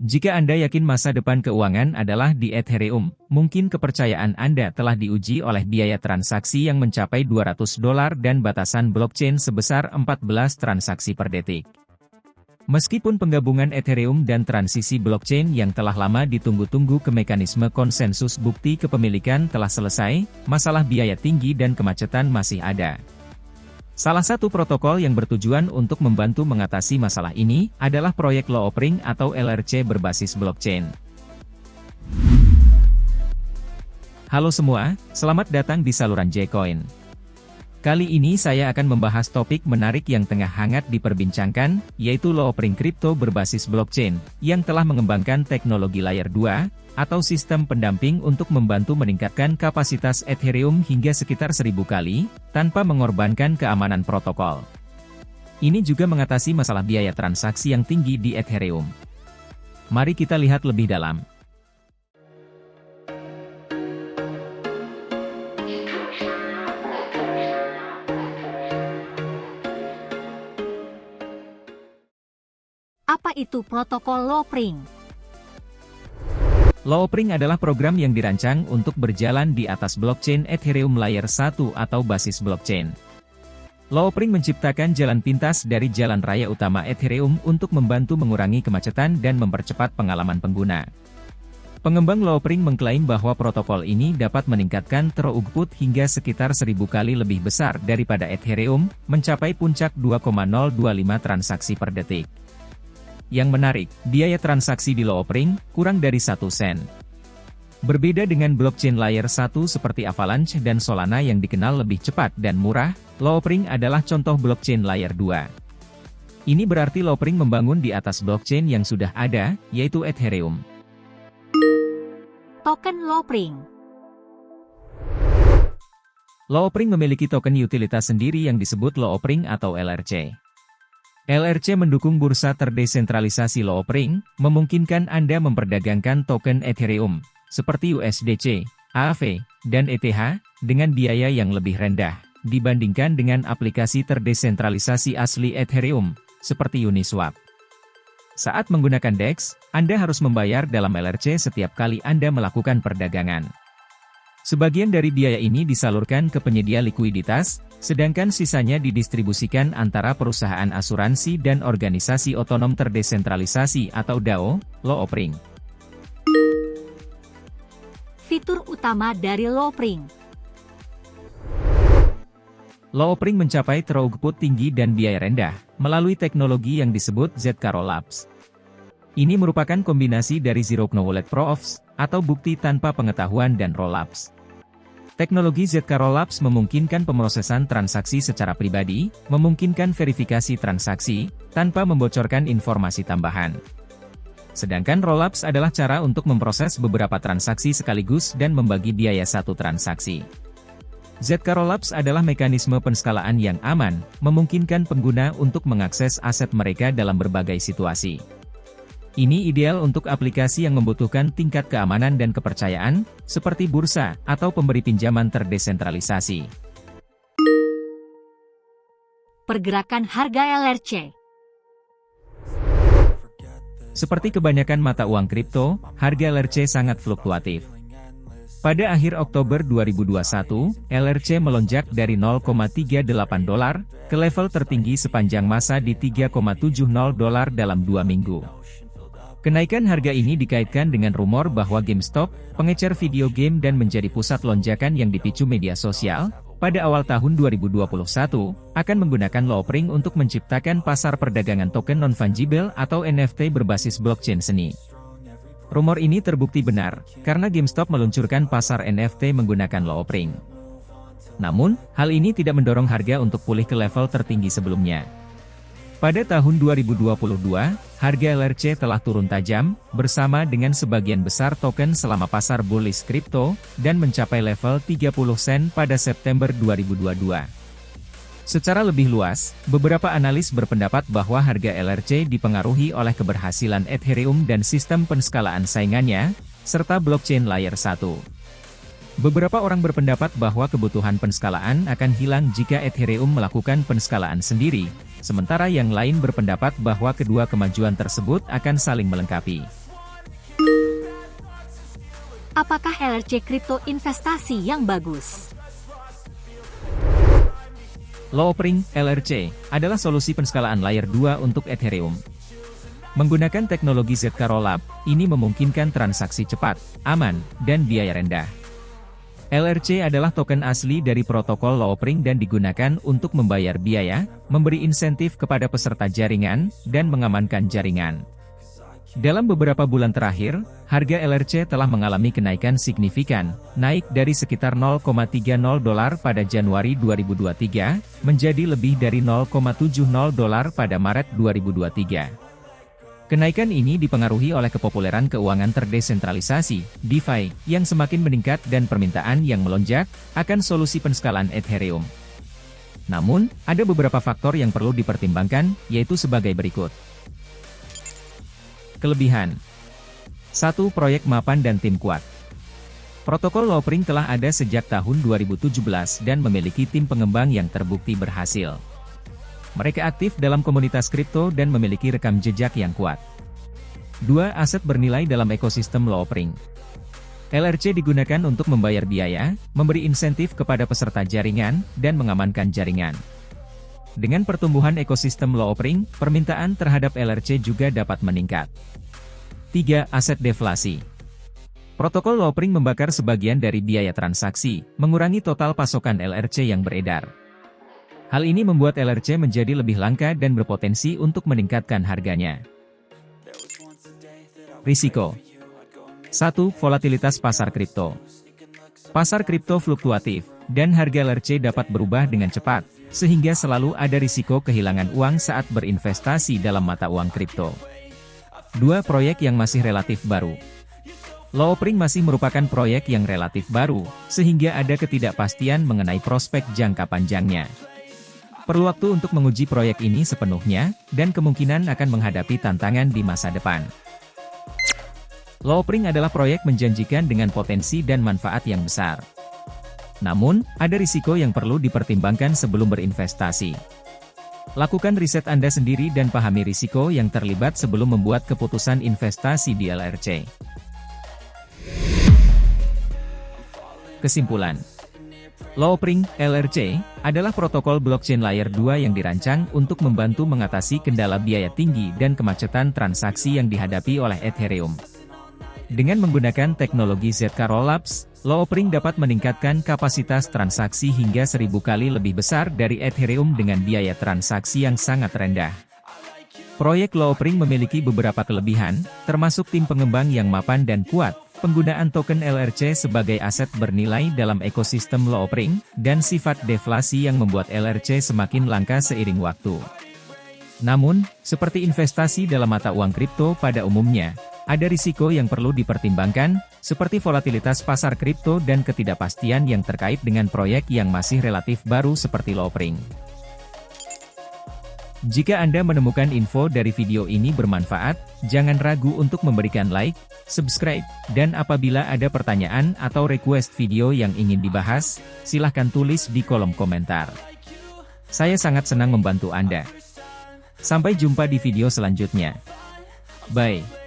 Jika Anda yakin masa depan keuangan adalah di Ethereum, mungkin kepercayaan Anda telah diuji oleh biaya transaksi yang mencapai $200 dan batasan blockchain sebesar 14 transaksi per detik. Meskipun penggabungan Ethereum dan transisi blockchain yang telah lama ditunggu-tunggu ke mekanisme konsensus bukti kepemilikan telah selesai, masalah biaya tinggi dan kemacetan masih ada. Salah satu protokol yang bertujuan untuk membantu mengatasi masalah ini adalah proyek Loopring atau LRC berbasis blockchain. Halo semua, selamat datang di saluran J-Coin. Kali ini saya akan membahas topik menarik yang tengah hangat diperbincangkan, yaitu Loopring Crypto berbasis blockchain, yang telah mengembangkan teknologi Layer 2, atau sistem pendamping untuk membantu meningkatkan kapasitas Ethereum hingga sekitar 1000 kali, tanpa mengorbankan keamanan protokol. Ini juga mengatasi masalah biaya transaksi yang tinggi di Ethereum. Mari kita lihat lebih dalam. Apa itu protokol Loopring? Loopring adalah program yang dirancang untuk berjalan di atas blockchain Ethereum Layer 1 atau basis blockchain. Loopring menciptakan jalan pintas dari jalan raya utama Ethereum untuk membantu mengurangi kemacetan dan mempercepat pengalaman pengguna. Pengembang Loopring mengklaim bahwa protokol ini dapat meningkatkan throughput hingga sekitar 1000 kali lebih besar daripada Ethereum, mencapai puncak 2,025 transaksi per detik. Yang menarik, biaya transaksi di Loopring kurang dari 1 sen. Berbeda dengan blockchain Layer 1 seperti Avalanche dan Solana yang dikenal lebih cepat dan murah, Loopring adalah contoh blockchain Layer 2. Ini berarti Loopring membangun di atas blockchain yang sudah ada, yaitu Ethereum. Token Loopring. Loopring memiliki token utilitas sendiri yang disebut Loopring atau LRC. LRC mendukung bursa terdesentralisasi Loopring, memungkinkan Anda memperdagangkan token Ethereum, seperti USDC, AAV, dan ETH, dengan biaya yang lebih rendah, dibandingkan dengan aplikasi terdesentralisasi asli Ethereum, seperti Uniswap. Saat menggunakan DEX, Anda harus membayar dalam LRC setiap kali Anda melakukan perdagangan. Sebagian dari biaya ini disalurkan ke penyedia likuiditas, sedangkan sisanya didistribusikan antara perusahaan asuransi dan organisasi otonom terdesentralisasi atau DAO, Loopring. Fitur utama dari Loopring. Loopring mencapai throughput tinggi dan biaya rendah, melalui teknologi yang disebut ZK Rollups. Ini merupakan kombinasi dari Zero Knowledge Proofs, atau bukti tanpa pengetahuan dan rollups. Teknologi ZK Rollups memungkinkan pemrosesan transaksi secara pribadi, memungkinkan verifikasi transaksi, tanpa membocorkan informasi tambahan. Sedangkan rollups adalah cara untuk memproses beberapa transaksi sekaligus dan membagi biaya satu transaksi. ZK Rollups adalah mekanisme penskalaan yang aman, memungkinkan pengguna untuk mengakses aset mereka dalam berbagai situasi. Ini ideal untuk aplikasi yang membutuhkan tingkat keamanan dan kepercayaan, seperti bursa atau pemberi pinjaman terdesentralisasi. Pergerakan harga LRC. Seperti kebanyakan mata uang kripto, harga LRC sangat fluktuatif. Pada akhir Oktober 2021, LRC melonjak dari $0,38 ke level tertinggi sepanjang masa di $3,70 dalam 2 minggu. Kenaikan harga ini dikaitkan dengan rumor bahwa GameStop, pengecer video game dan menjadi pusat lonjakan yang dipicu media sosial, pada awal tahun 2021, akan menggunakan Loopring untuk menciptakan pasar perdagangan token non-fungible atau NFT berbasis blockchain seni. Rumor ini terbukti benar, karena GameStop meluncurkan pasar NFT menggunakan Loopring. Namun, hal ini tidak mendorong harga untuk pulih ke level tertinggi sebelumnya. Pada tahun 2022, harga LRC telah turun tajam, bersama dengan sebagian besar token selama pasar bullish kripto, dan mencapai level 30 sen pada September 2022. Secara lebih luas, beberapa analis berpendapat bahwa harga LRC dipengaruhi oleh keberhasilan Ethereum dan sistem penskalaan saingannya, serta blockchain Layer 1. Beberapa orang berpendapat bahwa kebutuhan penskalaan akan hilang jika Ethereum melakukan penskalaan sendiri, sementara yang lain berpendapat bahwa kedua kemajuan tersebut akan saling melengkapi. Apakah LRC kripto investasi yang bagus? Loopring, LRC, adalah solusi penskalaan layer 2 untuk Ethereum. Menggunakan teknologi ZK Rollup, ini memungkinkan transaksi cepat, aman, dan biaya rendah. LRC adalah token asli dari protokol Loopring dan digunakan untuk membayar biaya, memberi insentif kepada peserta jaringan, dan mengamankan jaringan. Dalam beberapa bulan terakhir, harga LRC telah mengalami kenaikan signifikan, naik dari sekitar $0,30 pada Januari 2023, menjadi lebih dari $0,70 pada Maret 2023. Kenaikan ini dipengaruhi oleh kepopuleran keuangan terdesentralisasi, DeFi, yang semakin meningkat dan permintaan yang melonjak akan solusi penskalaan Ethereum. Namun, ada beberapa faktor yang perlu dipertimbangkan, yaitu sebagai berikut. Kelebihan. 1. Proyek mapan dan tim kuat. Protokol Loopring telah ada sejak tahun 2017 dan memiliki tim pengembang yang terbukti berhasil. Mereka aktif dalam komunitas kripto dan memiliki rekam jejak yang kuat. 2. Aset bernilai dalam ekosistem Loopring. LRC digunakan untuk membayar biaya, memberi insentif kepada peserta jaringan, dan mengamankan jaringan. Dengan pertumbuhan ekosistem Loopring, permintaan terhadap LRC juga dapat meningkat. 3. Aset deflasi. Protokol Loopring membakar sebagian dari biaya transaksi, mengurangi total pasokan LRC yang beredar. Hal ini membuat LRC menjadi lebih langka dan berpotensi untuk meningkatkan harganya. Risiko. 1. Volatilitas pasar kripto. Pasar kripto fluktuatif, dan harga LRC dapat berubah dengan cepat, sehingga selalu ada risiko kehilangan uang saat berinvestasi dalam mata uang kripto. 2. Proyek yang masih relatif baru. Loopring masih merupakan proyek yang relatif baru, sehingga ada ketidakpastian mengenai prospek jangka panjangnya. Perlu waktu untuk menguji proyek ini sepenuhnya, dan kemungkinan akan menghadapi tantangan di masa depan. Loopring adalah proyek menjanjikan dengan potensi dan manfaat yang besar. Namun, ada risiko yang perlu dipertimbangkan sebelum berinvestasi. Lakukan riset Anda sendiri dan pahami risiko yang terlibat sebelum membuat keputusan investasi di LRC. Kesimpulan. Loopring, LRC, adalah protokol blockchain layer 2 yang dirancang untuk membantu mengatasi kendala biaya tinggi dan kemacetan transaksi yang dihadapi oleh Ethereum. Dengan menggunakan teknologi ZK Rollups, Loopring dapat meningkatkan kapasitas transaksi hingga 1000 kali lebih besar dari Ethereum dengan biaya transaksi yang sangat rendah. Proyek Loopring memiliki beberapa kelebihan, termasuk tim pengembang yang mapan dan kuat, penggunaan token LRC sebagai aset bernilai dalam ekosistem Loopring, dan sifat deflasi yang membuat LRC semakin langka seiring waktu. Namun, seperti investasi dalam mata uang kripto pada umumnya, ada risiko yang perlu dipertimbangkan, seperti volatilitas pasar kripto dan ketidakpastian yang terkait dengan proyek yang masih relatif baru seperti Loopring. Jika Anda menemukan info dari video ini bermanfaat, jangan ragu untuk memberikan like, subscribe, dan apabila ada pertanyaan atau request video yang ingin dibahas, silahkan tulis di kolom komentar. Saya sangat senang membantu Anda. Sampai jumpa di video selanjutnya. Bye.